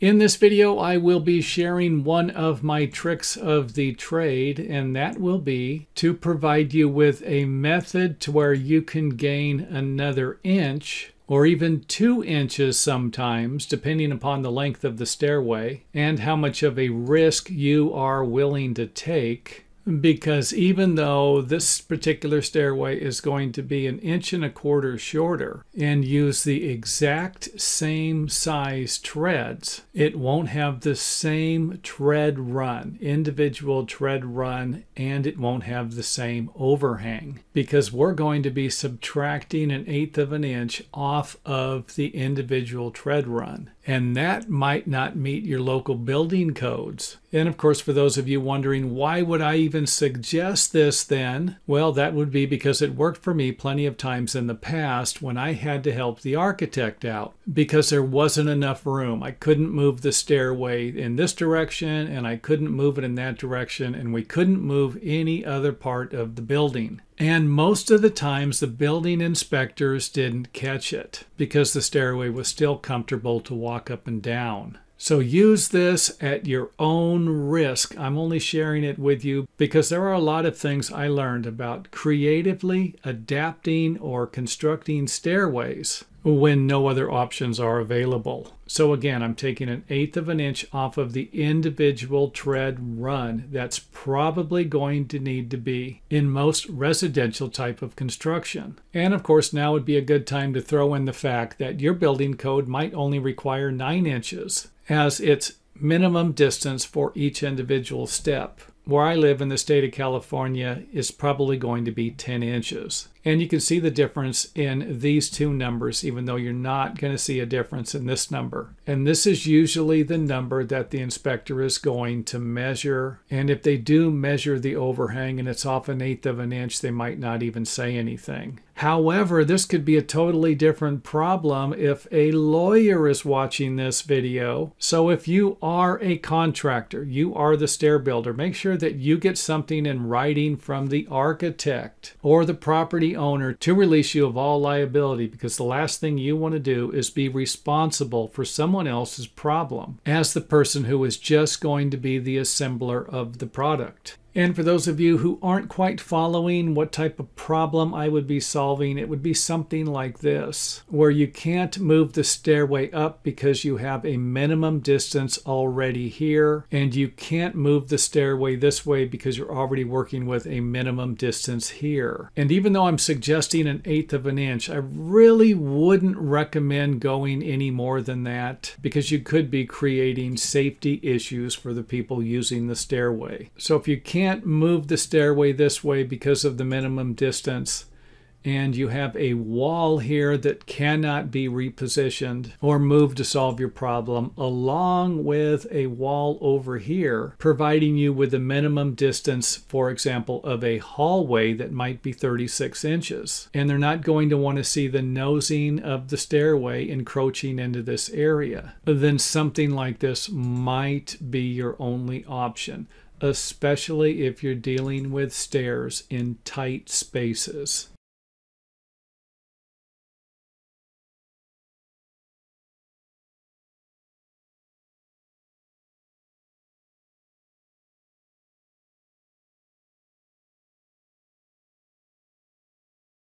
In this video, I will be sharing one of my tricks of the trade, and that will be to provide you with a method to where you can gain another inch or even 2 inches sometimes, depending upon the length of the stairway and how much of a risk you are willing to take. Because even though this particular stairway is going to be 1.25 inches shorter and use the exact same size treads, it won't have the same tread run, individual tread run, and it won't have the same overhang because we're going to be subtracting 1/8 of an inch off of the individual tread run. And that might not meet your local building codes. And of course, for those of you wondering, why would I even suggest this then? Well, that would be because it worked for me plenty of times in the past when I had to help the architect out because there wasn't enough room. I couldn't move the stairway in this direction and I couldn't move it in that direction, and we couldn't move any other part of the building. And most of the times the building inspectors didn't catch it because the stairway was still comfortable to walk up and down. So use this at your own risk. I'm only sharing it with you because there are a lot of things I learned about creatively adapting or constructing stairways when no other options are available. So again, I'm taking 1/8 of an inch off of the individual tread run that's probably going to need to be in most residential type of construction. And of course, now would be a good time to throw in the fact that your building code might only require 9 inches as its minimum distance for each individual step. Where I live in the state of California is probably going to be 10 inches. And you can see the difference in these two numbers, even though you're not going to see a difference in this number. And this is usually the number that the inspector is going to measure. And if they do measure the overhang and it's off 1/8 of an inch, they might not even say anything. However, this could be a totally different problem if a lawyer is watching this video. So if you are a contractor, you are the stair builder, make sure that you get something in writing from the architect or the property owner to release you of all liability, because the last thing you want to do is be responsible for someone else's problem as the person who is just going to be the assembler of the product. And for those of you who aren't quite following what type of problem I would be solving, it would be something like this, where you can't move the stairway up because you have a minimum distance already here, and you can't move the stairway this way because you're already working with a minimum distance here. And even though I'm suggesting 1/8 of an inch, I really wouldn't recommend going any more than that because you could be creating safety issues for the people using the stairway. So if you can't move the stairway this way because of the minimum distance, and you have a wall here that cannot be repositioned or moved to solve your problem, along with a wall over here providing you with a minimum distance, for example, of a hallway that might be 36 inches. And they're not going to want to see the nosing of the stairway encroaching into this area. Then something like this might be your only option, especially if you're dealing with stairs in tight spaces.